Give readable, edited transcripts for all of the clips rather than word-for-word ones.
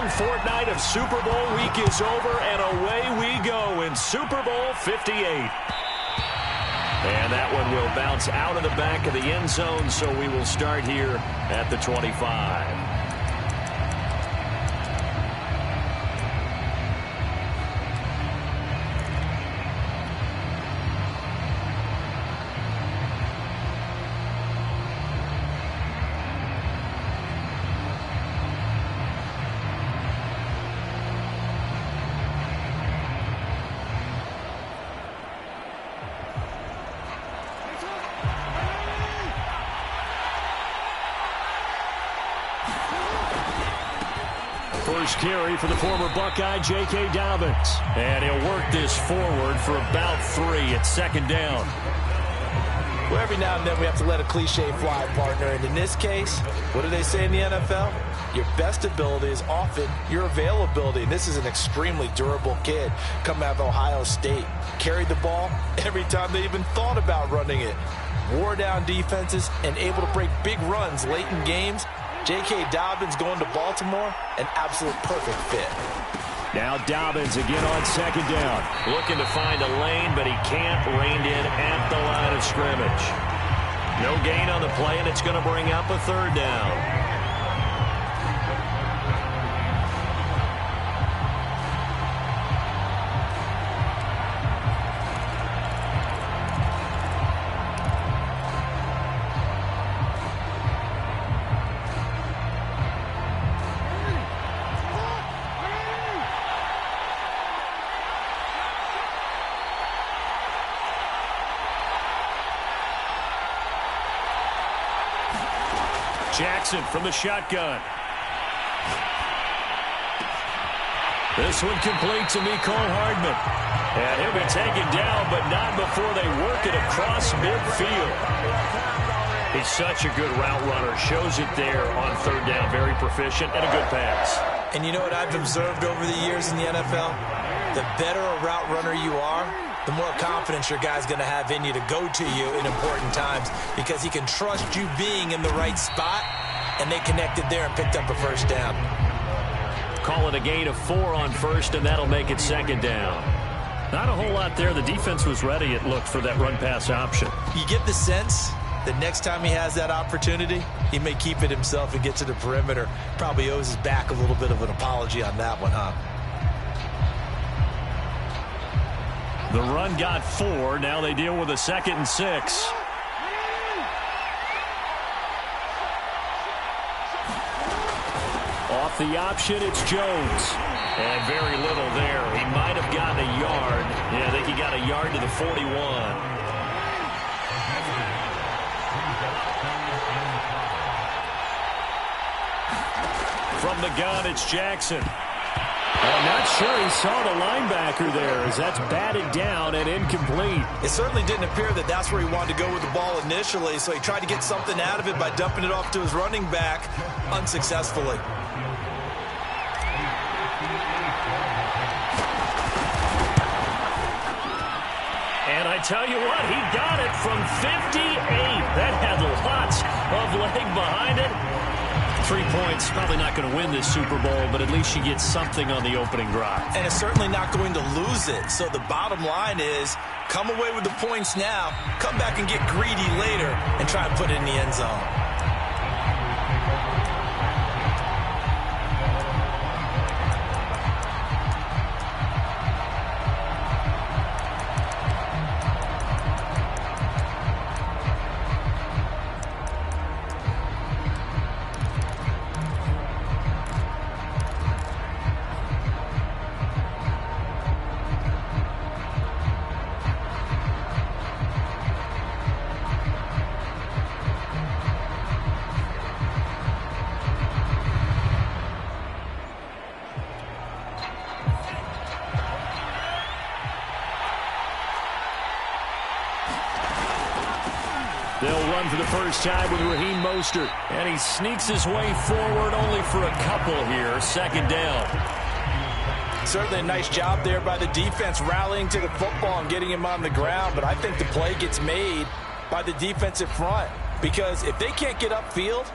long fortnight of Super Bowl week is over, and away we go in Super Bowl 58. And that one will bounce out of the back of the end zone, so we will start here at the 25. First carry for the former Buckeye, J.K. Dobbins. And he'll work this forward for about 3 at second down. Well, every now and then we have to let a cliche fly, partner. And in this case, what do they say in the NFL? Your best ability is often your availability. And this is an extremely durable kid coming out of Ohio State. Carried the ball every time they even thought about running it. Wore down defenses and able to break big runs late in games. J.K. Dobbins going to Baltimore, an absolute perfect fit. Now Dobbins again on second down. Looking to find a lane, but he can't. Reined in at the line of scrimmage. No gain on the play, and it's going to bring up a third down. Jackson from the shotgun. This one complete to Mecole Hardman. And he'll be taken down, but not before they work it across midfield. He's such a good route runner. Shows it there on third down. Very proficient and a good pass. And you know what I've observed over the years in the NFL? The better a route runner you are, the more confidence your guy's going to have in you to go to you in important times, because he can trust you being in the right spot, and they connected there and picked up a first down. Call it a gain of 4 on first, and that'll make it second down. Not a whole lot there. The defense was ready, it looked, for that run-pass option. You get the sense that next time he has that opportunity, he may keep it himself and get to the perimeter. Probably owes his back a little bit of an apology on that one, huh? The run got 4. Now they deal with a 2nd and 6. Off the option, it's Jones. And very little there. He might have gotten a yard. Yeah, I think he got a yard to the 41. From the gun, it's Jackson. I'm not sure he saw the linebacker there, as that's batted down and incomplete. It certainly didn't appear that that's where he wanted to go with the ball initially, so he tried to get something out of it by dumping it off to his running back unsuccessfully. And I tell you what, he got it from 58. That had lots of leg behind it. 3 points, probably not going to win this Super Bowl, but at least you get something on the opening drive. And it's certainly not going to lose it. So the bottom line is, come away with the points now, come back and get greedy later, and try and put it in the end zone. They'll run for the first time with Raheem Mostert. And he sneaks his way forward only for a couple here. Second down. Certainly a nice job there by the defense rallying to the football and getting him on the ground. But I think the play gets made by the defensive front. Because if they can't get upfield,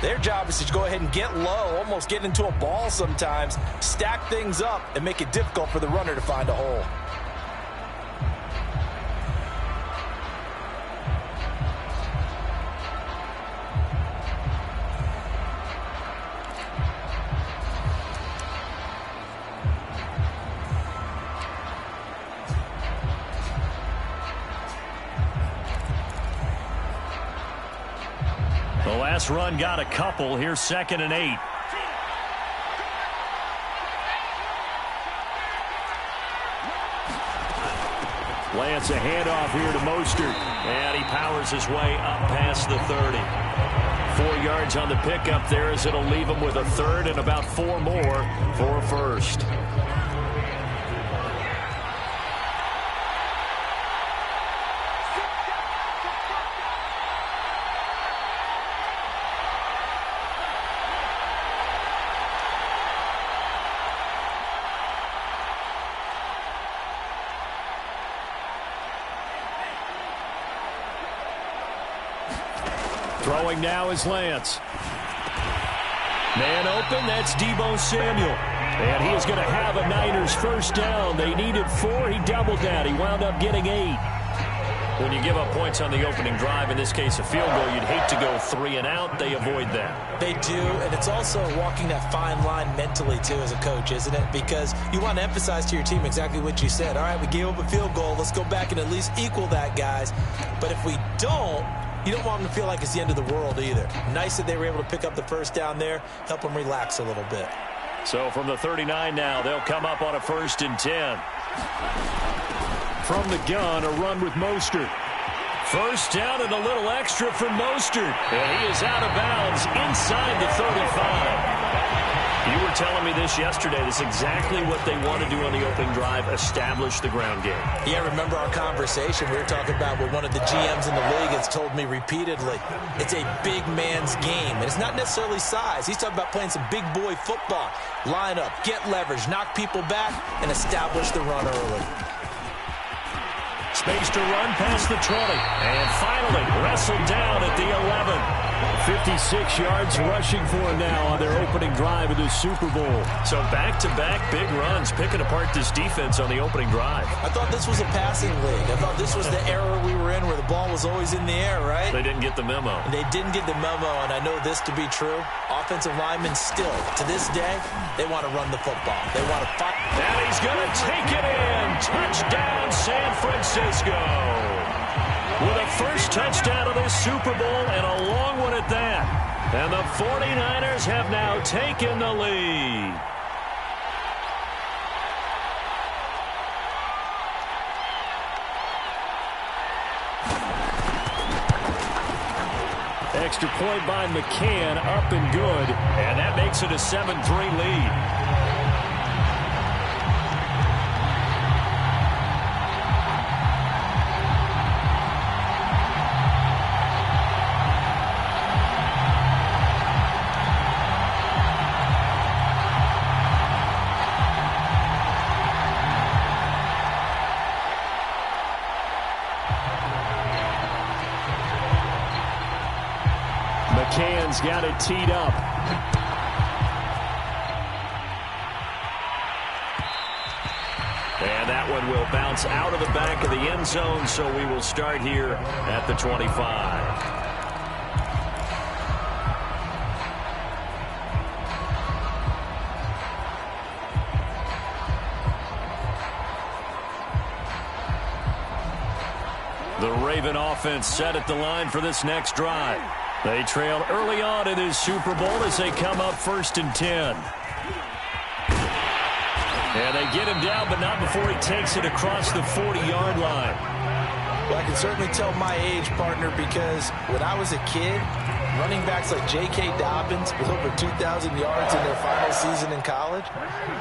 Their job is to go ahead and get low, almost get into a ball sometimes, stack things up, and make it difficult for the runner to find a hole. The last run got a couple. Here's 2nd and 8. Lance, a handoff here to Mostert. And he powers his way up past the 30. 4 yards on the pickup there as it'll leave him with a third and about 4 more for a first. Throwing now is Lance. Man open, that's Deebo Samuel. And he is going to have a Niners first down. They needed 4, he doubled that. He wound up getting 8. When you give up points on the opening drive, in this case a field goal, you'd hate to go 3 and out. They avoid that. They do, and it's also walking that fine line mentally, too, as a coach, isn't it? Because you want to emphasize to your team exactly what you said. All right, we gave up a field goal. Let's go back and at least equal that, guys. But if we don't, you don't want them to feel like it's the end of the world either. Nice that they were able to pick up the first down there, help them relax a little bit. So from the 39 now, they'll come up on a 1st and 10. From the gun, a run with Mostert. First down and a little extra for Mostert. And he is out of bounds inside the 35. You were telling me this yesterday. This is exactly what they want to do on the opening drive, establish the ground game. Yeah, remember our conversation we were talking about with one of the GMs in the league has told me repeatedly, it's a big man's game. And it's not necessarily size. He's talking about playing some big boy football. Line up, get leverage, knock people back, and establish the run early. Space to run past the 20. And finally wrestled down at the 11. 56 yards rushing for him now on their opening drive of the Super Bowl. So back-to-back big runs, picking apart this defense on the opening drive. I thought this was a passing league. I thought this was the era we were in where the ball was always in the air, right? They didn't get the memo. They didn't get the memo, and I know this to be true. Offensive linemen still, to this day, they want to run the football. They want to fight. And he's going to take it in. Touchdown, San Francisco. With a first touchdown of this Super Bowl and a long one at that. And the 49ers have now taken the lead. Extra point by McCann, up and good. And that makes it a 7-3 lead. McCann's got it teed up. And that one will bounce out of the back of the end zone, so we will start here at the 25. The Raven offense set at the line for this next drive. They trail early on in this Super Bowl as they come up 1st and 10. And they get him down, but not before he takes it across the 40-yard line. Well, I can certainly tell my age, partner, because when I was a kid, running backs like J.K. Dobbins with over 2,000 yards in their final season in college,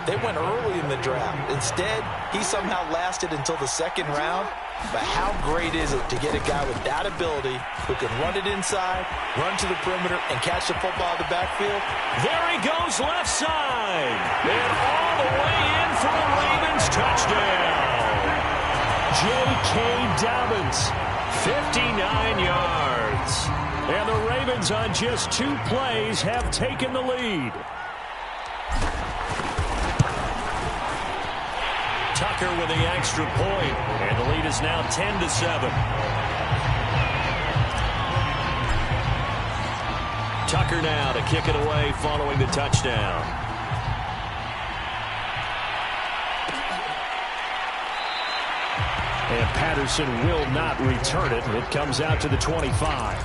they went early in the draft. Instead, he somehow lasted until the 2nd round. But how great is it to get a guy with that ability who can run it inside, run to the perimeter, and catch the football in the backfield? There he goes left side. And all the way in for the Ravens touchdown. J.K. Dobbins, 59 yards. And the Ravens on just 2 plays have taken the lead. Tucker with the extra point, and the lead is now 10-7. Tucker now to kick it away following the touchdown. And Patterson will not return it. It comes out to the 25.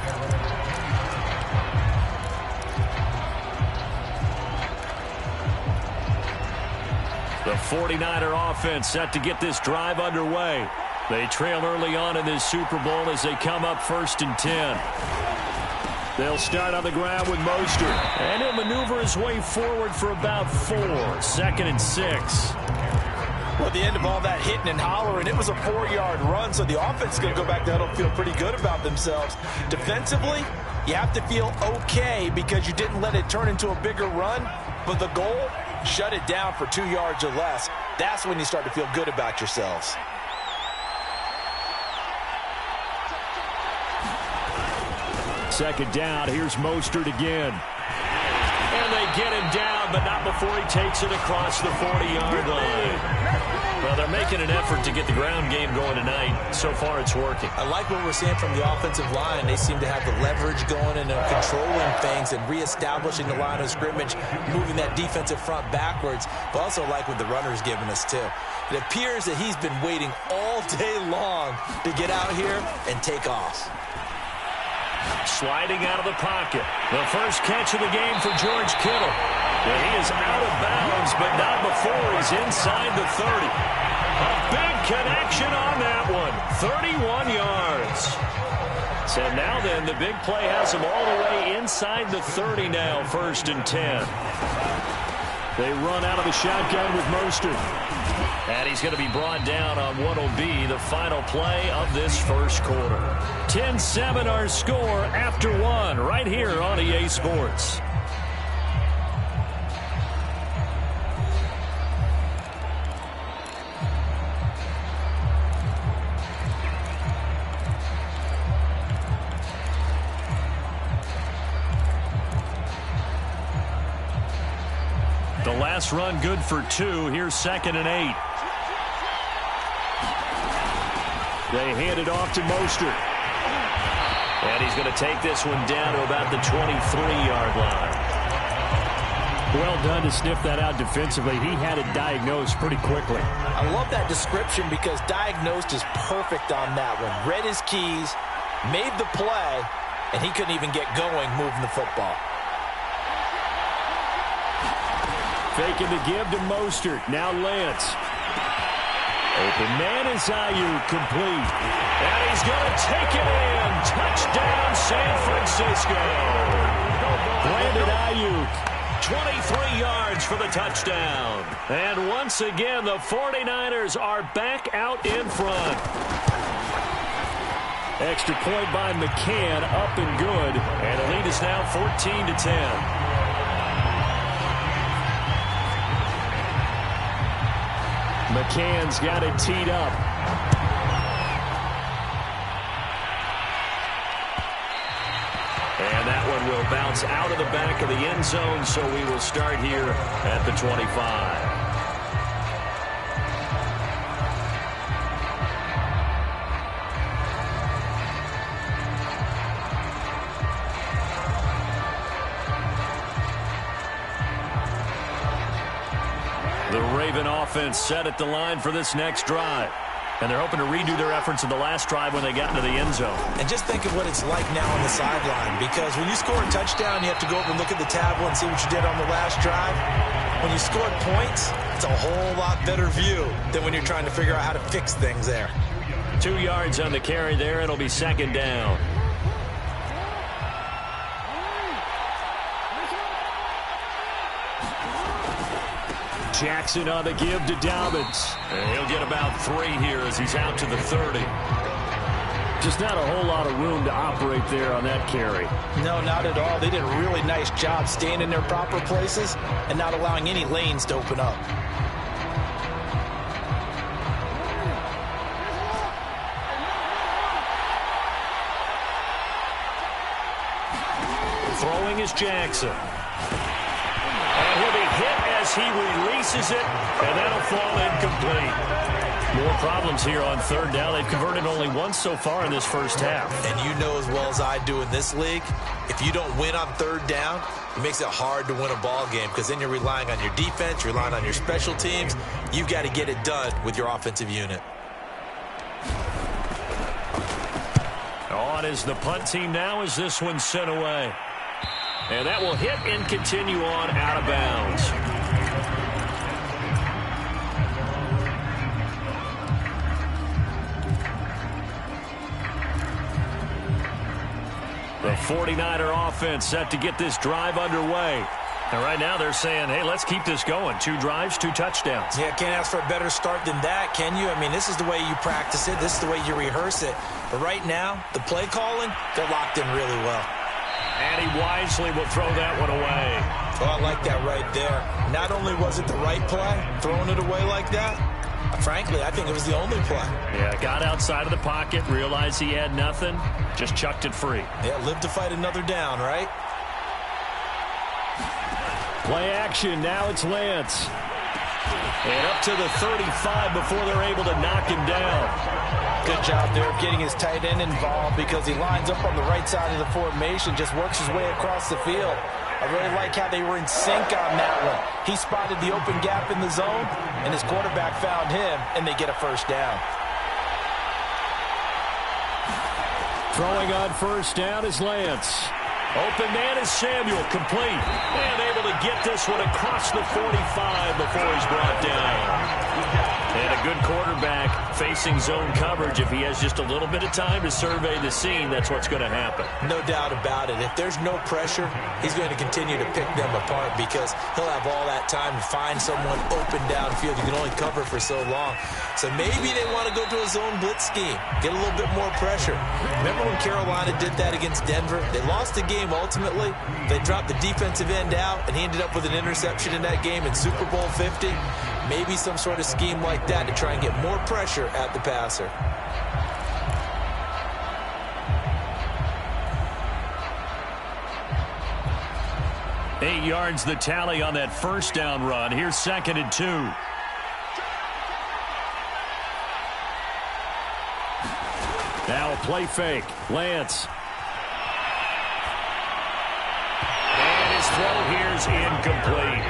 The 49er offense set to get this drive underway. They trail early on in this Super Bowl as they come up 1st and 10. They'll start on the ground with Mostert. And he'll maneuver his way forward for about 4. 2nd and 6. Well, at the end of all that hitting and hollering, it was a 4-yard run, so the offense is going to go back to huddle and feel pretty good about themselves. Defensively, you have to feel okay because you didn't let it turn into a bigger run, but the goal, shut it down for 2 yards or less. That's when you start to feel good about yourselves. Second down, here's Mostert again. And they get him down, but not before he takes it across the 40-yard line. Well, they're making an effort to get the ground game going tonight. So far, it's working. I like what we're seeing from the offensive line. They seem to have the leverage going and controlling things and reestablishing the line of scrimmage, moving that defensive front backwards. But also like what the runner's giving us, too. It appears that he's been waiting all day long to get out here and take off. Sliding out of the pocket. The first catch of the game for George Kittle. And he is out of bounds, but not before he's inside the 30. A big connection on that one. 31 yards. So now then, the big play has him all the way inside the 30 now, 1st and 10. They run out of the shotgun with Mostert. And he's going to be brought down on what will be the final play of this first quarter. 10-7 our score after 1 right here on EA Sports. The last run good for 2. Here's 2nd and 8. They hand it off to Mostert. And he's going to take this one down to about the 23-yard line. Well done to sniff that out defensively. He had it diagnosed pretty quickly. I love that description because diagnosed is perfect on that one. Read his keys, made the play, and he couldn't even get going moving the football. Faking the give to Mostert. Now Lance. Open man is Ayuk, complete. And he's going to take it in. Touchdown, San Francisco. Brandon Ayuk, 23 yards for the touchdown. And once again, the 49ers are back out in front. Extra point by McCann, up and good. And the lead is now 14-10. McCann's got it teed up. And that one will bounce out of the back of the end zone, so we will start here at the 25. The Raven offense set at the line for this next drive. And they're hoping to redo their efforts in the last drive when they got into the end zone. And just think of what it's like now on the sideline. Because when you score a touchdown, you have to go over and look at the tablet and see what you did on the last drive. When you scored points, it's a whole lot better view than when you're trying to figure out how to fix things there. 2 yards on the carry there. It'll be 2nd down. Jackson on the give to Dobbins. And he'll get about 3 here as he's out to the 30. Just not a whole lot of room to operate there on that carry. No, not at all. They did a really nice job staying in their proper places and not allowing any lanes to open up. Throwing is Jackson. And he'll be hit as he releases it, and that'll fall incomplete. More problems here on third down. They've converted only once so far in this first half. And you know as well as I do in this league, if you don't win on third down, it makes it hard to win a ball game because then you're relying on your defense, you're relying on your special teams. You've got to get it done with your offensive unit. On is the punt team now as this one's sent away. And that will hit and continue on out of bounds. The 49er offense set to get this drive underway. And right now they're saying, hey, let's keep this going. 2 drives, 2 touchdowns. Yeah, can't ask for a better start than that, can you? I mean, this is the way you practice it. This is the way you rehearse it. But right now, the play calling, they're locked in really well. And he wisely will throw that one away. Oh, I like that right there. Not only was it the right play, throwing it away like that, frankly, I think it was the only play. Yeah, got outside of the pocket, realized he had nothing, just chucked it free. Yeah, live to fight another down, right? Play action, now it's Lance. And up to the 35 before they're able to knock him down. Good job there of getting his tight end involved because he lines up on the right side of the formation, just works his way across the field. I really like how they were in sync on that one. He spotted the open gap in the zone, and his quarterback found him, and they get a first down. Throwing on first down is Lance. Open man is Samuel, complete. And able to get this one across the 45 before he's brought down. And a good quarterback facing zone coverage. If he has just a little bit of time to survey the scene, that's what's going to happen. No doubt about it. If there's no pressure, he's going to continue to pick them apart because he'll have all that time to find someone open downfield. You can only cover for so long. So maybe they want to go to a zone blitz scheme, get a little bit more pressure. Remember when Carolina did that against Denver? They lost the game ultimately. They dropped the defensive end out, and he ended up with an interception in that game in Super Bowl 50. Maybe some sort of scheme like that to try and get more pressure at the passer. Eight yards the tally on that first down run. Here's 2nd and 2. Now a play fake. Lance. And his throw here's incomplete.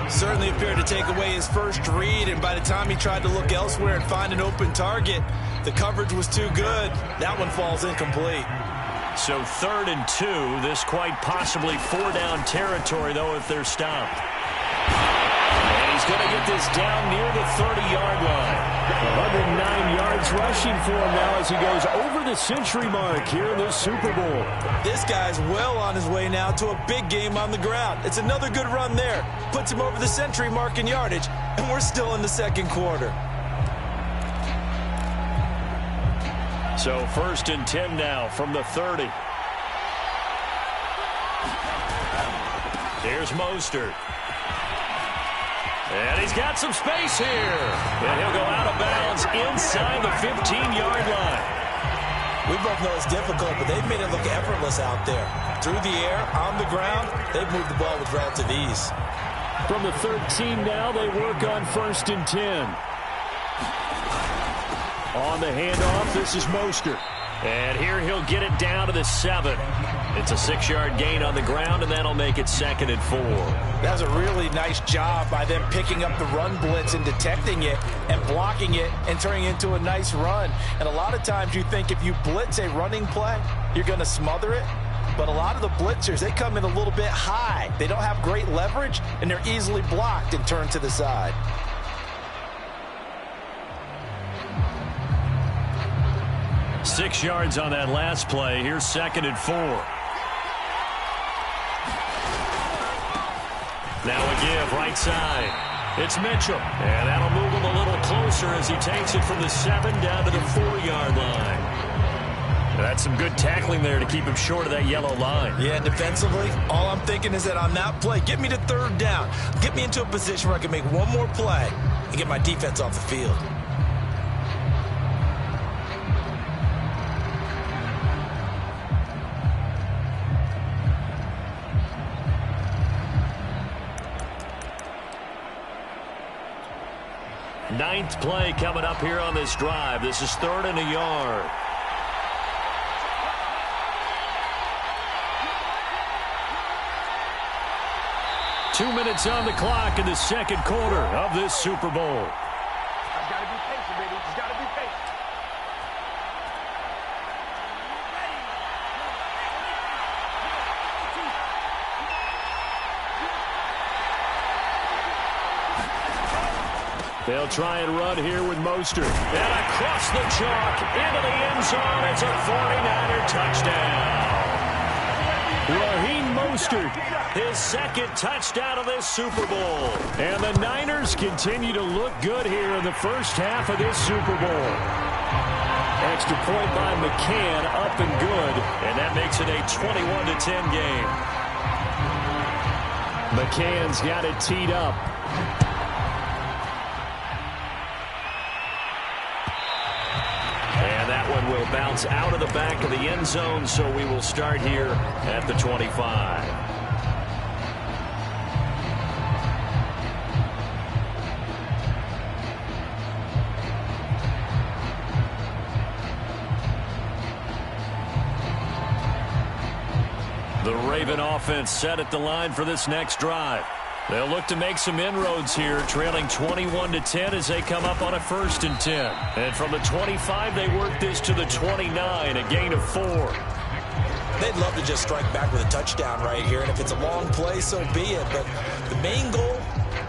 Certainly appeared to take away his first read, and by the time he tried to look elsewhere and find an open target, the coverage was too good. That one falls incomplete. So 3rd and 2. This quite possibly 4-down territory, though, if they're stopped. And he's going to get this down near the 30-yard line. 109 yards rushing for him now as he goes over the century mark here in this Super Bowl. This guy's well on his way now to a big game on the ground. It's another good run there. Puts him over the century mark in yardage, and we're still in the second quarter. So 1st and 10 now from the 30. Here's Mostert. And he's got some space here. And he'll go out of bounds inside the 15-yard line. We both know it's difficult, but they've made it look effortless out there. Through the air, on the ground, they've moved the ball with relative ease. From the 13 now, they work on 1st and 10. On the handoff, this is Mostert. And here he'll get it down to the 7. It's a 6-yard gain on the ground, and that'll make it 2nd and 4. That was a really nice job by them picking up the run blitz and detecting it and blocking it and turning it into a nice run. And a lot of times you think if you blitz a running play, you're going to smother it. But a lot of the blitzers, they come in a little bit high. They don't have great leverage, and they're easily blocked and turned to the side. Six yards on that last play. Here's 2nd and 4. Now a give, right side. It's Mitchell. And that'll move him a little closer as he takes it from the 7 down to the 4-yard line. That's some good tackling there to keep him short of that yellow line. Yeah, defensively, all I'm thinking is that on that play, get me to 3rd down. Get me into a position where I can make one more play and get my defense off the field. Ninth play coming up here on this drive. This is 3rd and a yard. Two minutes on the clock in the second quarter of this Super Bowl. I've got to be patient, baby. Just got to be patient. They'll try and run here with Mostert. And across the chalk into the end zone. It's a 49er touchdown. Raheem Mostert, his second touchdown of this Super Bowl. And the Niners continue to look good here in the first half of this Super Bowl. Extra point by McCann, up and good. And that makes it a 21-10 game. McCann's got it teed up. One will bounce out of the back of the end zone, so we will start here at the 25. The Raven offense set at the line for this next drive. They'll look to make some inroads here, trailing 21-10 as they come up on a 1st and 10. And from the 25, they work this to the 29, a gain of 4. They'd love to just strike back with a touchdown right here, and if it's a long play, so be it. But the main goal,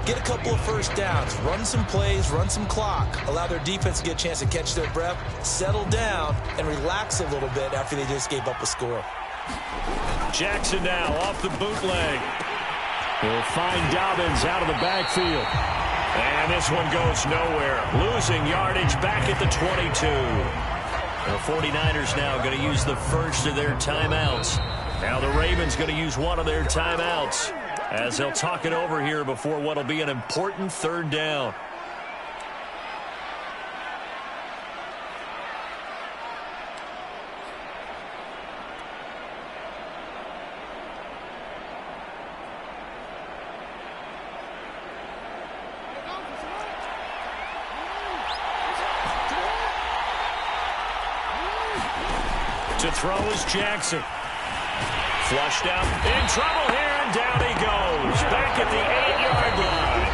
get a couple of first downs, run some plays, run some clock, allow their defense to get a chance to catch their breath, settle down, and relax a little bit after they just gave up a score. Jackson now off the bootleg. He'll find Dobbins out of the backfield. And this one goes nowhere. Losing yardage back at the 22. The 49ers now going to use the first of their timeouts. Now the Ravens going to use one of their timeouts as they'll talk it over here before what will be an important 3rd down. To throw is Jackson. Flushed out. In trouble here, and down he goes. Back at the 8-yard line.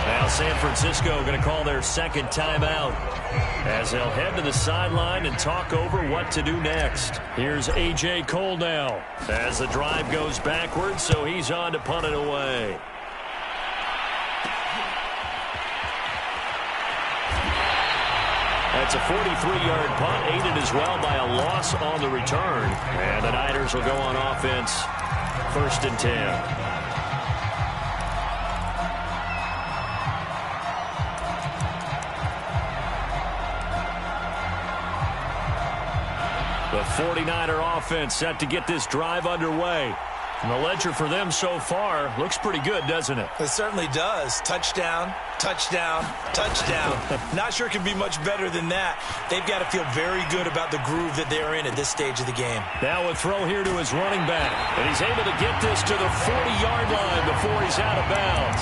Now San Francisco going to call their second timeout as they'll head to the sideline and talk over what to do next. Here's A.J. Cole now as the drive goes backwards, so he's on to punt it away. That's a 43-yard punt, aided as well by a loss on the return. And the Niners will go on offense, 1st and 10. The 49er offense set to get this drive underway. And the ledger for them so far looks pretty good, doesn't it? It certainly does. Touchdown, touchdown, touchdown. Not sure it can be much better than that. They've got to feel very good about the groove that they're in at this stage of the game. Now a throw here to his running back. And he's able to get this to the 40-yard line before he's out of bounds.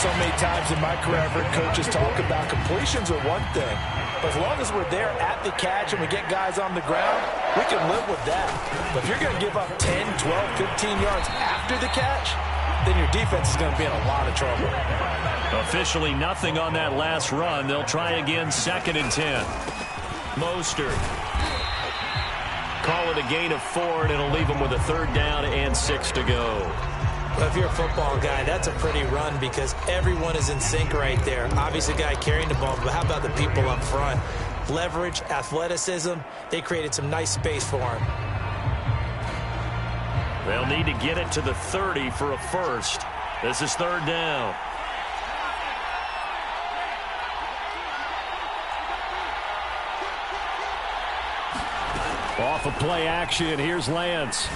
So many times in my career, I've heard coaches talk about completions are one thing. But as long as we're there at the catch and we get guys on the ground, we can live with that. But if you're going to give up 10, 12, 15 yards after the catch, then your defense is going to be in a lot of trouble. Officially nothing on that last run. They'll try again, 2nd and 10. Mostert. Call it a gain of 4, and it'll leave them with a 3rd down and 6 to go. Well, if you're a football guy, that's a pretty run because everyone is in sync right there. Obviously, the guy carrying the ball, but how about the people up front? Leverage, athleticism, they created some nice space for him. They'll need to get it to the 30 for a first. This is 3rd down. Off of play action, here's Lance.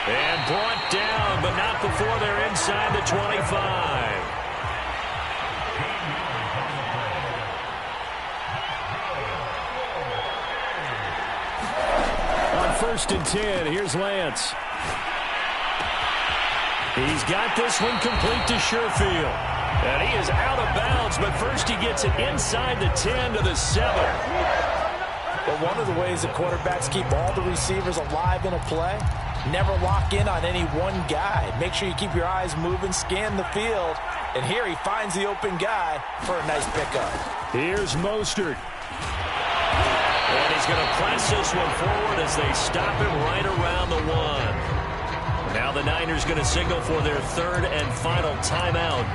And brought down, but not before they're inside the 25. On 1st and 10, here's Lance. He's got this one complete to Sherfield. And he is out of bounds, but first he gets it inside the 10 to the 7. But one of the ways that quarterbacks keep all the receivers alive in a play, never lock in on any one guy. Make sure you keep your eyes moving, scan the field. And here he finds the open guy for a nice pickup. Here's Mostert. And he's going to press this one forward as they stop him right around the 1. Now the Niners going to signal for their third and final timeout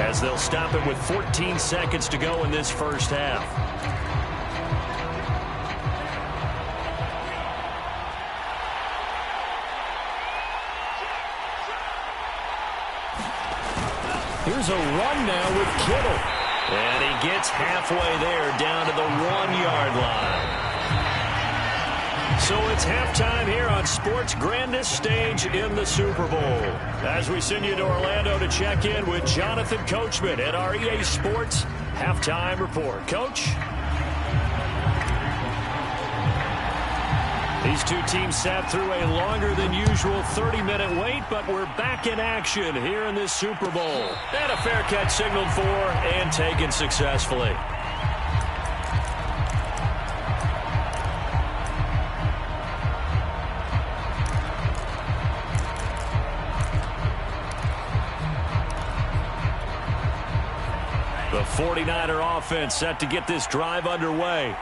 as they'll stop it with 14 seconds to go in this first half. Here's a run now with Kittle. And he gets halfway there down to the 1-yard line. So it's halftime here on sports' grandest stage in the Super Bowl. As we send you to Orlando to check in with Jonathan Coachman at our EA Sports Halftime Report. Coach? These two teams sat through a longer than usual 30-minute wait, but we're back in action here in this Super Bowl. And a fair catch signaled for and taken successfully. The 49er offense set to get this drive underway.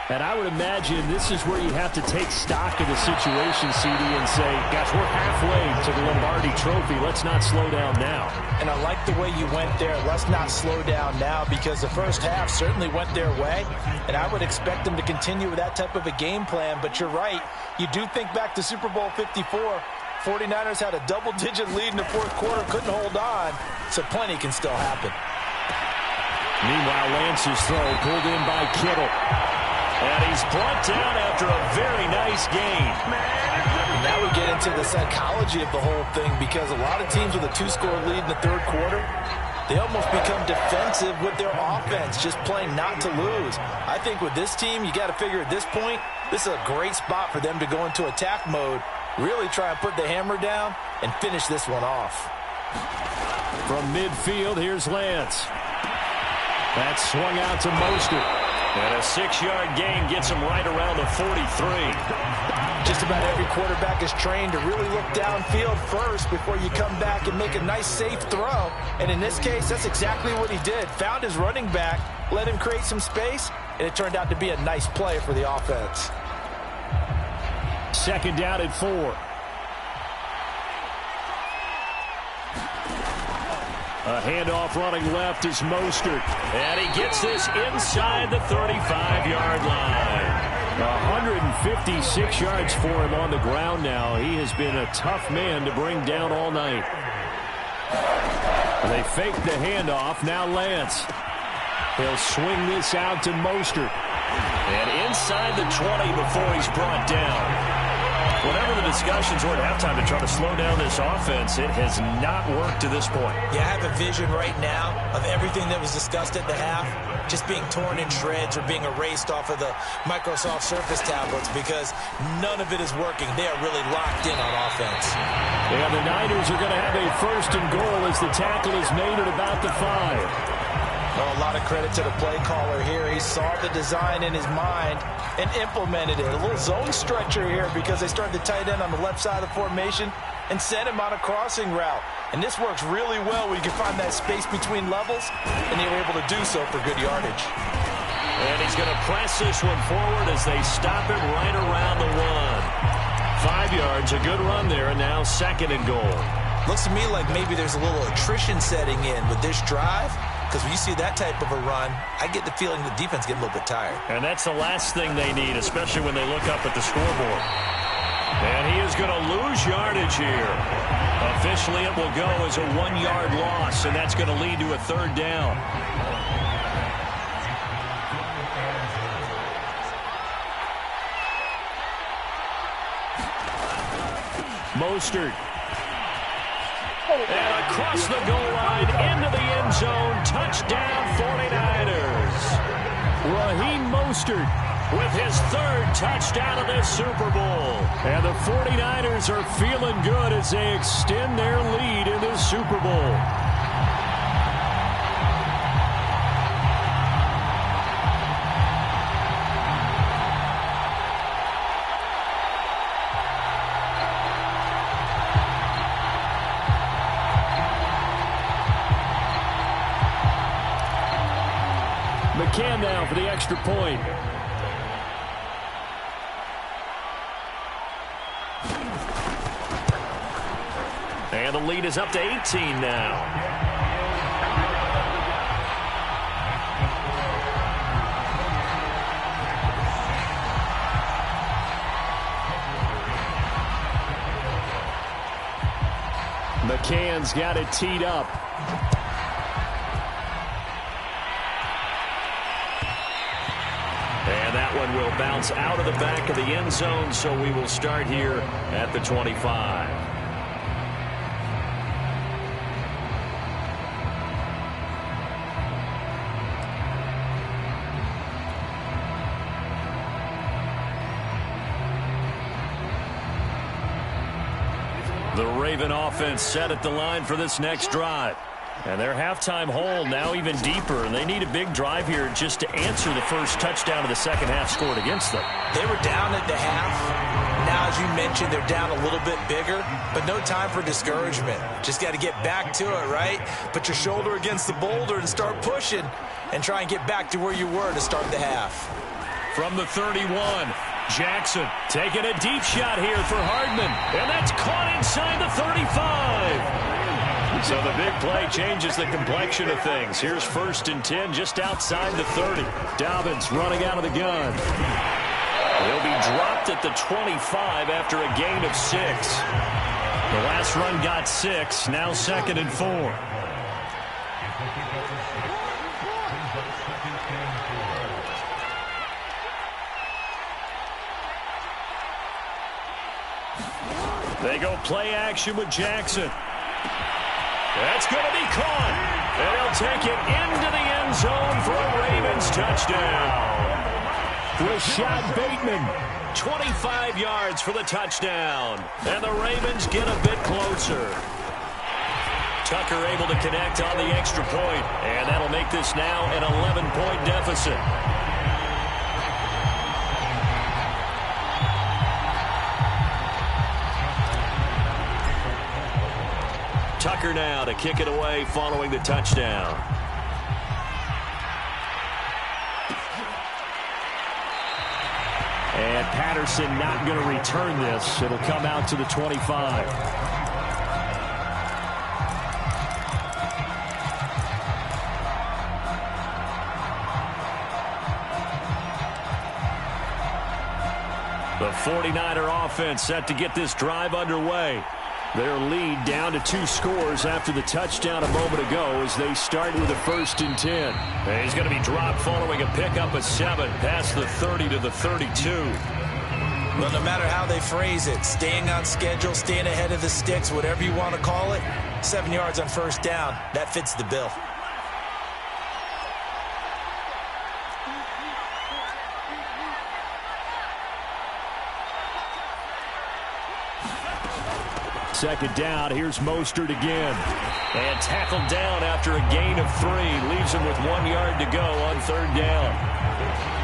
And I would imagine this is where you have to take stock of the situation, CD, and say, gosh, we're halfway to the Lombardi Trophy. Let's not slow down now. And I like the way you went there. Let's not slow down now, because the first half certainly went their way. And I would expect them to continue with that type of a game plan. But you're right. You do think back to Super Bowl 54. 49ers had a double-digit lead in the fourth quarter, couldn't hold on. So plenty can still happen. Meanwhile, Lance's throw pulled in by Kittle. And he's brought down after a very nice gain. Now we get into the psychology of the whole thing, because a lot of teams with a 2-score lead in the third quarter, they almost become defensive with their offense, just playing not to lose. I think with this team, you got to figure at this point, this is a great spot for them to go into attack mode, really try and put the hammer down and finish this one off. From midfield, here's Lance. That's swung out to Mostert. And a 6-yard gain gets him right around the 43. Just about every quarterback is trained to really look downfield first before you come back and make a nice, safe throw. And in this case, that's exactly what he did. Found his running back, let him create some space, and it turned out to be a nice play for the offense. Second down at 4. A handoff running left is Mostert. And he gets this inside the 35-yard line. 156 yards for him on the ground now. He has been a tough man to bring down all night. They fake the handoff. Now Lance. He'll swing this out to Mostert. And inside the 20 before he's brought down. Whatever the discussions were at halftime to try to slow down this offense, it has not worked to this point. Yeah, I have a vision right now of everything that was discussed at the half just being torn in shreds or being erased off of the Microsoft Surface tablets, because none of it is working. They are really locked in on offense. And the Niners are going to have a first and goal as the tackle is made at about the 5. Well, a lot of credit to the play caller here. He saw the design in his mind and implemented it. A little zone stretcher here, because they started the tight end on the left side of the formation and sent him on a crossing route. And this works really well when you can find that space between levels, and they were able to do so for good yardage. And he's going to press this one forward as they stop him right around the 1. 5 yards, a good run there, and now second and goal. Looks to me like maybe there's a little attrition setting in with this drive, because when you see that type of a run, I get the feeling the defense getting a little bit tired. And that's the last thing they need, especially when they look up at the scoreboard. And he is going to lose yardage here. Officially, it will go as a 1-yard loss, and that's going to lead to a third down. Mostert. And across the goal line, into the end zone, touchdown 49ers. Raheem Mostert with his third touchdown of this Super Bowl. And the 49ers are feeling good as they extend their lead in this Super Bowl. McCann now for the extra point. And the lead is up to 18 now. McCann's got it teed up. And that one will bounce out of the back of the end zone, so we will start here at the 25. The Raven offense set at the line for this next drive. And their halftime hole now even deeper, and they need a big drive here just to answer the first touchdown of the second half scored against them. They were down at the half. Now, as you mentioned, they're down a little bit bigger, but no time for discouragement. Just got to get back to it, right? Put your shoulder against the boulder and start pushing and try and get back to where you were to start the half. From the 31, Jackson taking a deep shot here for Hardman, and that's caught inside the 35. So the big play changes the complexion of things. Here's 1st and 10 just outside the 30. Dobbins running out of the gun. He'll be dropped at the 25 after a gain of 6. The last run got 6, now 2nd and 4. They go play action with Jackson. That's going to be caught. And he'll take it into the end zone for a Ravens touchdown. Rashad Bateman, 25 yards for the touchdown. And the Ravens get a bit closer. Tucker able to connect on the extra point. And that'll make this now an 11-point deficit. Tucker now to kick it away following the touchdown. And Patterson not going to return this. It'll come out to the 25. The 49er offense set to get this drive underway. Their lead down to 2 scores after the touchdown a moment ago as they start with a 1st and 10. And he's going to be dropped following a pickup of 7 past the 30 to the 32. Well, no matter how they phrase it, staying on schedule, staying ahead of the sticks, whatever you want to call it, 7 yards on 1st down, that fits the bill. Second down, here's Mostert again. And tackled down after a gain of 3. Leaves him with 1 yard to go on 3rd down.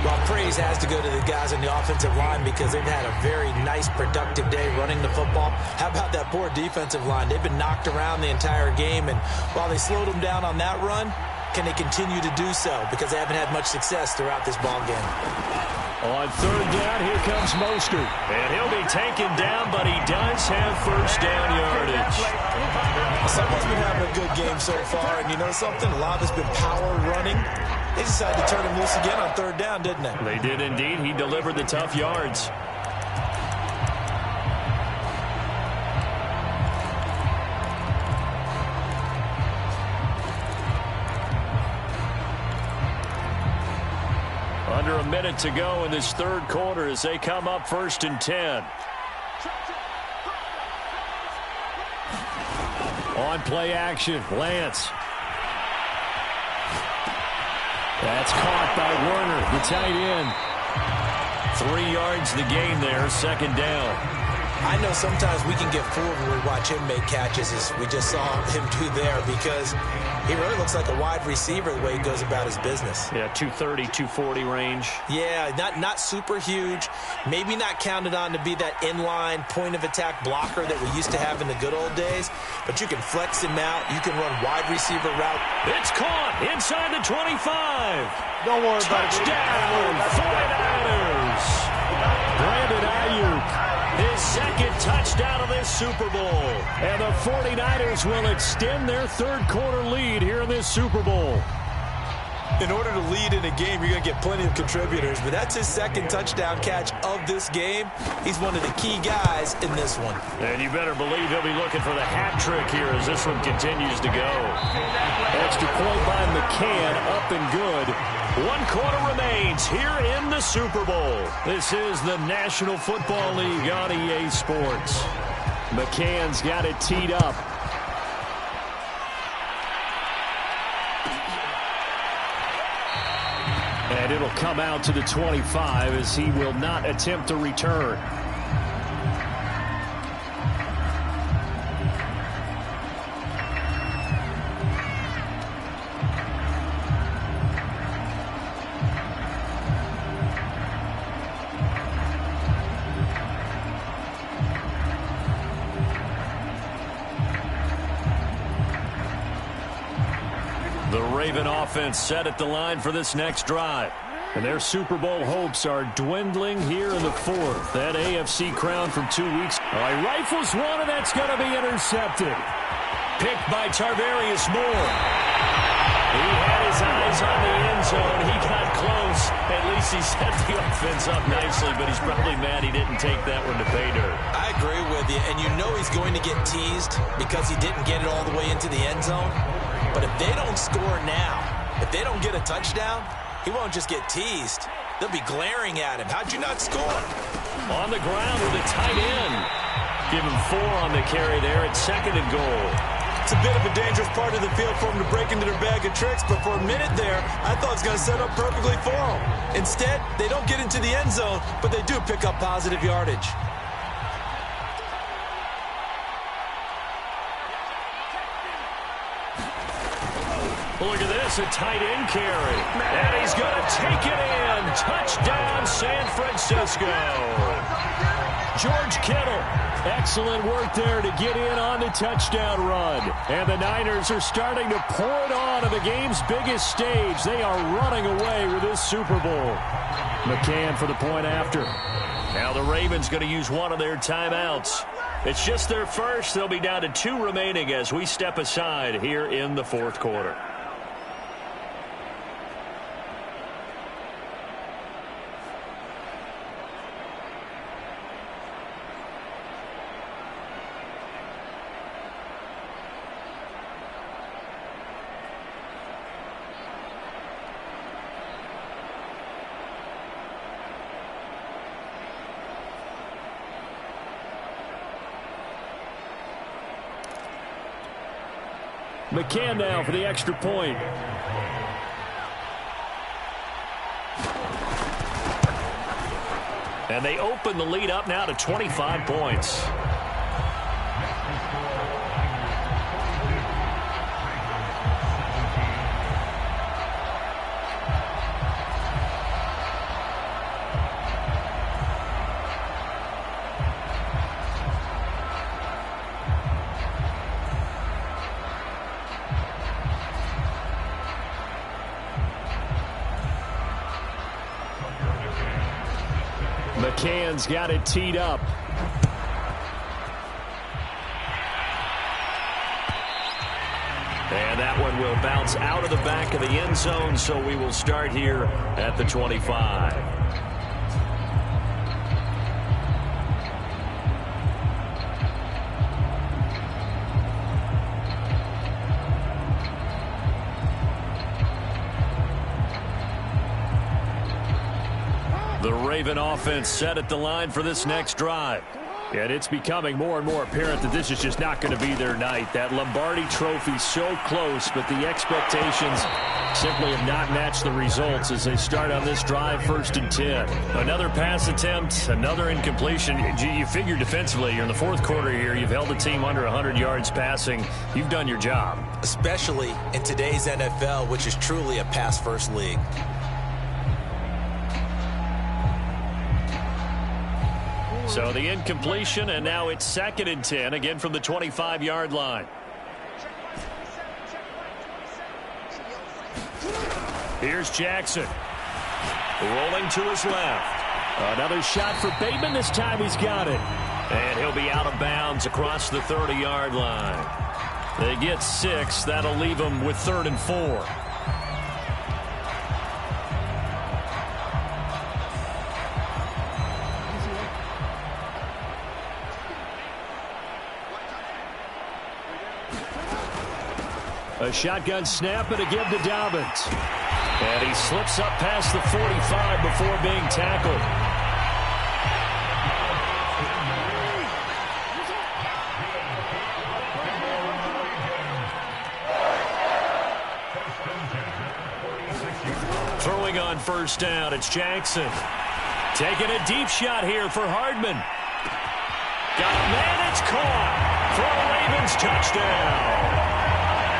Well, praise has to go to the guys on the offensive line because they've had a very nice, productive day running the football. How about that poor defensive line? They've been knocked around the entire game, and while they slowed them down on that run, can they continue to do so? Because they haven't had much success throughout this ball game. On 3rd down, here comes Mostert. And he'll be taken down, but he does have 1st down yardage. Someone's been having a good game so far, and you know something? A lot of it's been power running. They decided to turn him loose again on 3rd down, didn't they? They did indeed. He delivered the tough yards. Under a minute to go in this 3rd quarter as they come up 1st and 10. On play action, Lance. That's caught by Werner, the tight end. 3 yards the gain there, 2nd down. I know sometimes we can get fooled when we watch him make catches, as we just saw him do there, because he really looks like a wide receiver the way he goes about his business. Yeah, 230, 240 range. Yeah, not super huge. Maybe not counted on to be that inline point-of-attack blocker that we used to have in the good old days, but you can flex him out. You can run wide receiver route. It's caught inside the 25. Don't worry about it. Touchdown, 49ers. Brandon Ayuk. His second touchdown of this Super Bowl. And the 49ers will extend their third-quarter lead here in this Super Bowl. In order to lead in a game, you're going to get plenty of contributors, but that's his second touchdown catch of this game. He's one of the key guys in this one. And you better believe he'll be looking for the hat trick here as this one continues to go. Extra point by McCann, up and good. 1 quarter remains here in the Super Bowl. This is the National Football League on EA Sports. McCann's got it teed up. And it'll come out to the 25 as he will not attempt to return. The Raven offense set at the line for this next drive. And their Super Bowl hopes are dwindling here in the fourth. That AFC crown from 2 weeks. All right, rifles one, and that's going to be intercepted. Picked by Tarvarius Moore. He had his eyes on the end zone. He got close. At least he set the offense up nicely, but he's probably mad he didn't take that one to pay dirt. I agree with you, and you know he's going to get teased because he didn't get it all the way into the end zone. But if they don't score now, if they don't get a touchdown, he won't just get teased. They'll be glaring at him. How'd you not score? On the ground with a tight end. Give him 4 on the carry there at 2nd and goal. It's a bit of a dangerous part of the field for him to break into their bag of tricks, but for a minute there, I thought it was going to set up perfectly for him. Instead, they don't get into the end zone, but they do pick up positive yardage. Look at this, a tight end carry. And he's going to take it in. Touchdown, San Francisco. George Kittle, excellent work there to get in on the touchdown run. And the Niners are starting to pour it on the game's biggest stage. They are running away with this Super Bowl. McCann for the point after. Now the Ravens going to use one of their timeouts. It's just their first. They'll be down to 2 remaining as we step aside here in the fourth quarter. McCann now for the extra point. And they open the lead up now to 25 points. McCann's got it teed up. And that one will bounce out of the back of the end zone, so we will start here at the 25. The Raven offense set at the line for this next drive. And it's becoming more and more apparent that this is just not going to be their night. That Lombardi trophy so close, but the expectations simply have not matched the results as they start on this drive, 1st and 10. Another pass attempt, another incompletion. You figure defensively, you're in the fourth quarter here. You've held the team under 100 yards passing. You've done your job. Especially in today's NFL, which is truly a pass-first league. So the incompletion, and now it's 2nd and 10, again from the 25-yard line. Here's Jackson. Rolling to his left. Another shot for Bateman. This time he's got it. And he'll be out of bounds across the 30-yard line. They get 6. That'll leave them with 3rd and 4. A shotgun snap and a give to Dobbins. And he slips up past the 45 before being tackled. Throwing on 1st down, it's Jackson. Taking a deep shot here for Hardman. Got a man, it's caught for a Ravens touchdown.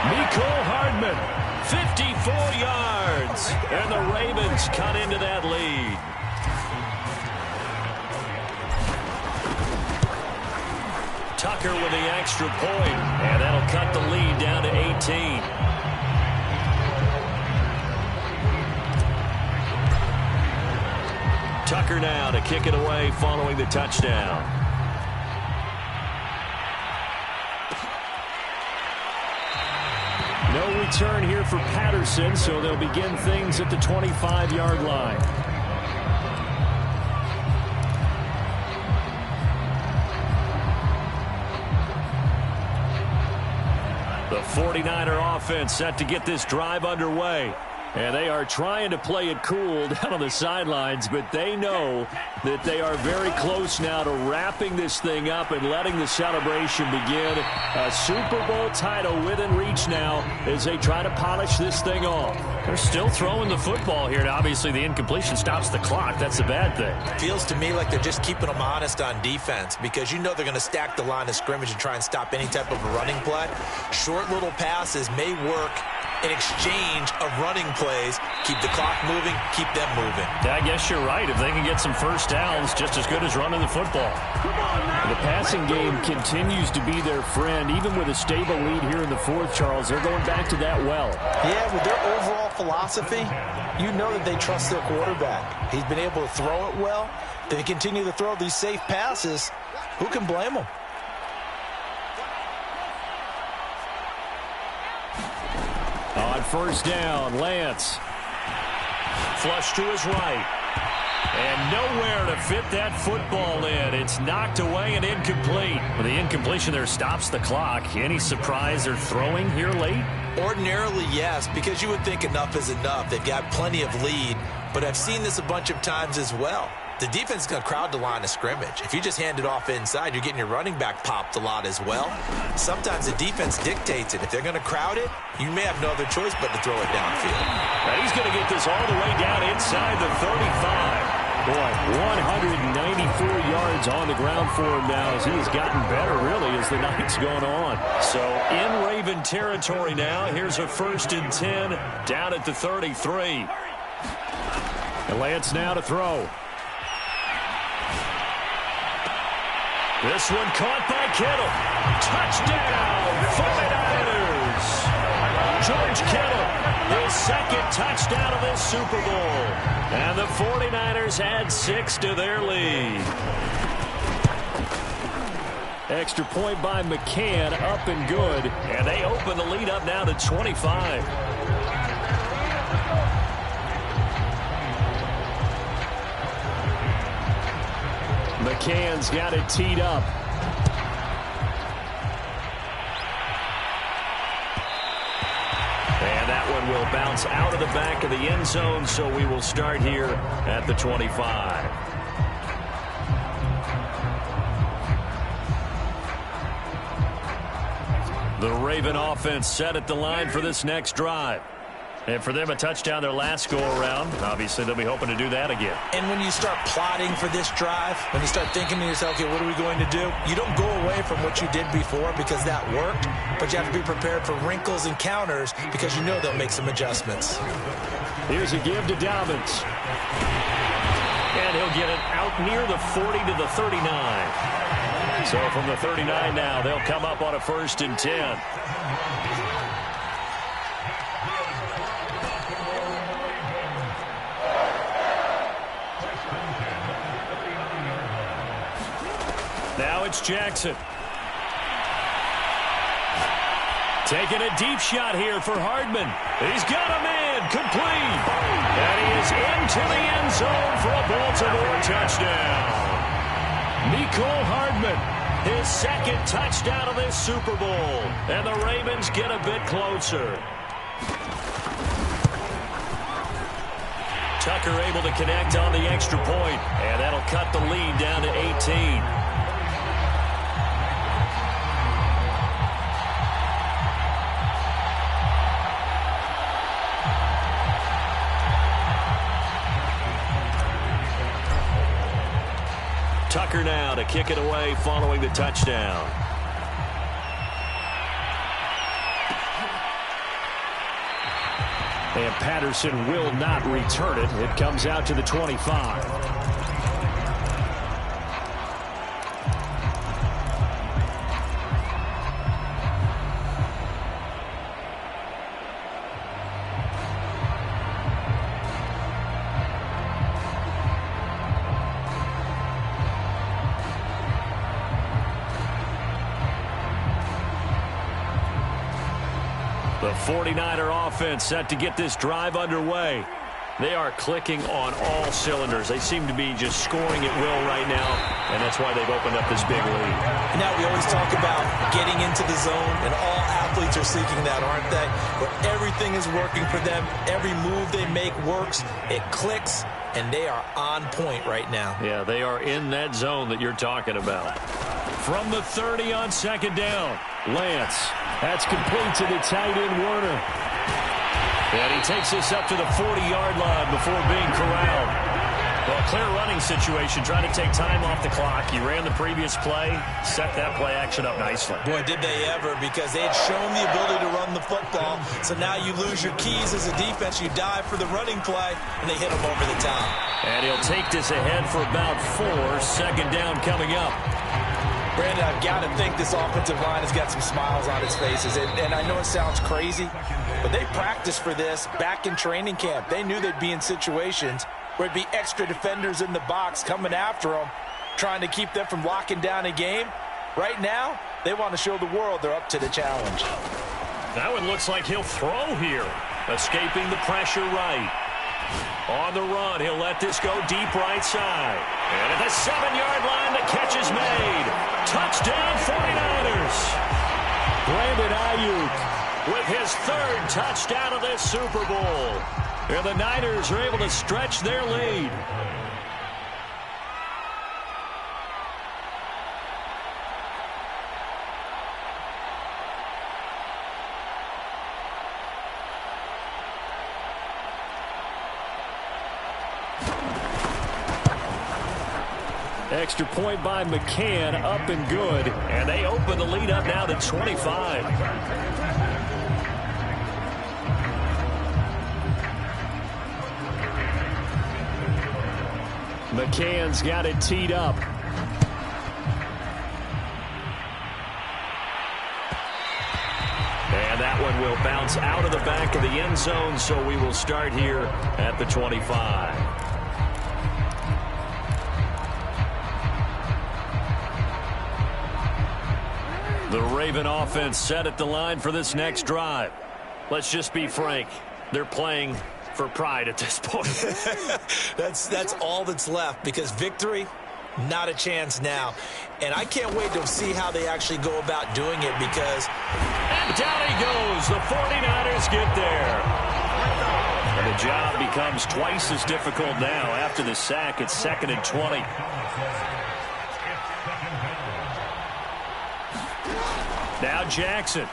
Mecole Hardman, 54 yards, and the Ravens cut into that lead. Tucker with the extra point, and that'll cut the lead down to 18. Tucker now to kick it away following the touchdown. No return here for Patterson, so they'll begin things at the 25-yard line. The 49er offense set to get this drive underway. And they are trying to play it cool down on the sidelines, but they know that they are very close now to wrapping this thing up and letting the celebration begin. A Super Bowl title within reach now as they try to polish this thing off. They're still throwing the football here, and obviously the incompletion stops the clock. That's a bad thing. Feels to me like they're just keeping them honest on defense because you know they're going to stack the line of scrimmage and try and stop any type of a running play. Short little passes may work in exchange of running plays. Keep the clock moving, keep them moving. Yeah, I guess you're right. If they can get some first downs, just as good as running the football. The passing game continues to be their friend. Even with a stable lead here in the fourth, Charles, they're going back to that well. Yeah, with their overall philosophy, you know that they trust their quarterback. He's been able to throw it well. They continue to throw these safe passes. Who can blame them? On 1st down, Lance. Flush to his right. And nowhere to fit that football in. It's knocked away and incomplete. Well, the incompletion there stops the clock. Any surprise they're throwing here late? Ordinarily, yes, because you would think enough is enough. They've got plenty of lead, but I've seen this a bunch of times as well. The defense is going to crowd the line of scrimmage. If you just hand it off inside, you're getting your running back popped a lot as well. Sometimes the defense dictates it. If they're going to crowd it, you may have no other choice but to throw it downfield. Now he's going to get this all the way down inside the 35. Boy, 194 yards on the ground for him now as he has gotten better, really, as the night's gone on. So in Raven territory now, here's a 1st and 10 down at the 33. And Lance now to throw. This one caught by Kittle. Touchdown, 49ers. George Kittle, his 2nd touchdown of this Super Bowl. And the 49ers add 6 to their lead. Extra point by McCann, up and good. And they open the lead up now to 25. McCann's got it teed up. And that one will bounce out of the back of the end zone, so we will start here at the 25. The Raven offense set at the line for this next drive. And for them, a touchdown their last go-around. Obviously, they'll be hoping to do that again. And when you start plotting for this drive, when you start thinking to yourself, okay, what are we going to do? You don't go away from what you did before because that worked, but you have to be prepared for wrinkles and counters because you know they'll make some adjustments. Here's a give to Dobbins. And he'll get it out near the 40 to the 39. So from the 39 now, they'll come up on a 1st and 10. Now it's Jackson. Taking a deep shot here for Hardman. He's got a man complete. And he is into the end zone for a Baltimore touchdown. Mecole Hardman, his 2nd touchdown of this Super Bowl. And the Ravens get a bit closer. Tucker able to connect on the extra point. And that'll cut the lead down to 18. Tucker now to kick it away following the touchdown. And Patterson will not return it. It comes out to the 25. The 49er offense set to get this drive underway. They are clicking on all cylinders. They seem to be just scoring at will right now, and that's why they've opened up this big lead. Now we always talk about getting into the zone, and all athletes are seeking that, aren't they? Where everything is working for them. Every move they make works. It clicks, and they are on point right now. Yeah, they are in that zone that you're talking about. From the 30 on 2nd down, Lance. That's complete to the tight end, Werner. And he takes this up to the 40-yard line before being corralled. Well, clear running situation, trying to take time off the clock. He ran the previous play, set that play action up nicely. Boy, did they ever, because they had shown the ability to run the football. So now you lose your keys as a defense. You dive for the running play, and they hit him over the top. And he'll take this ahead for about 4. 2nd down coming up. Brandon, I've got to think this offensive line has got some smiles on its faces. And I know it sounds crazy, but they practiced for this back in training camp. They knew they'd be in situations where it'd be extra defenders in the box coming after them, trying to keep them from locking down a game. Right now, they want to show the world they're up to the challenge. That one looks like he'll throw here. Escaping the pressure right. On the run, he'll let this go deep right side. And at the 7-yard line, the catch is made. Touchdown 49ers. Brandon Ayuk with his 3rd touchdown of this Super Bowl. And the Niners are able to stretch their lead. Extra point by McCann, up and good. And they open the lead up now to 25. McCann's got it teed up. And that one will bounce out of the back of the end zone, so we will start here at the 25. The Raven offense set at the line for this next drive. Let's just be frank. They're playing for pride at this point. That's all that's left, because victory, not a chance now. And I can't wait to see how they actually go about doing it, because... And down he goes. The 49ers get there. And the job becomes twice as difficult now. After the sack, it's 2nd and 20. Now Jackson.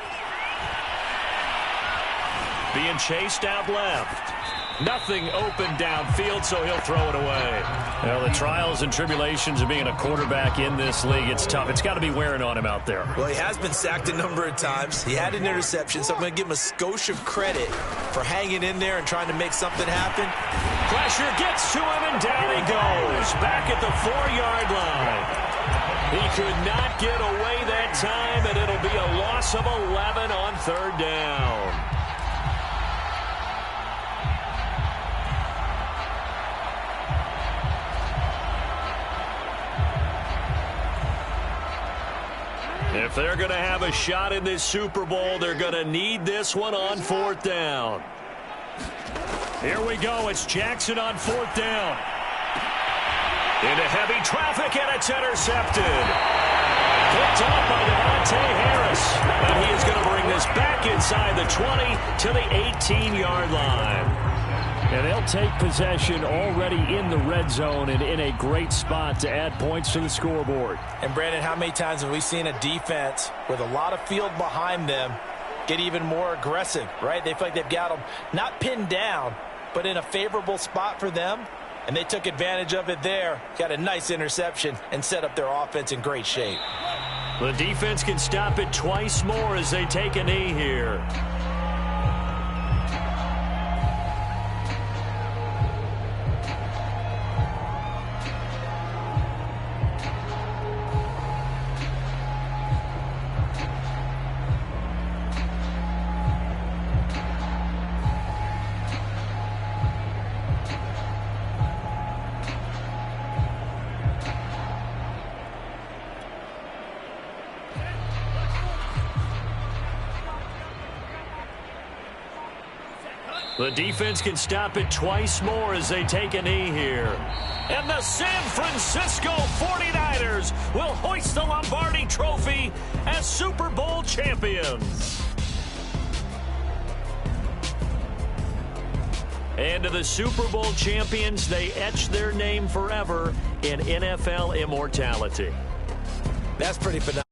being chased out left. Nothing open downfield, so he'll throw it away. Well, the trials and tribulations of being a quarterback in this league, it's tough. It's got to be wearing on him out there. Well, he has been sacked a number of times. He had an interception, so I'm going to give him a skosh of credit for hanging in there and trying to make something happen. Pressure gets to him, and down he goes. Back at the 4-yard line. He could not get away that time, and it'll be a loss of 11 on 3rd down. If they're going to have a shot in this Super Bowl, they're going to need this one on 4th down. Here we go. It's Jackson on 4th down. Into heavy traffic, and it's intercepted. Picked off by Devontae Harris. And he is going to bring this back inside the 20 to the 18-yard line. And they'll take possession already in the red zone and in a great spot to add points to the scoreboard. And, Brandon, how many times have we seen a defense with a lot of field behind them get even more aggressive, right? They feel like they've got them not pinned down, but in a favorable spot for them, and they took advantage of it there. Got a nice interception and set up their offense in great shape. The defense can stop it twice more as they take a knee here. The defense can stop it twice more as they take a knee here. And the San Francisco 49ers will hoist the Lombardi Trophy as Super Bowl champions. And to the Super Bowl champions, they etch their name forever in NFL immortality. That's pretty phenomenal.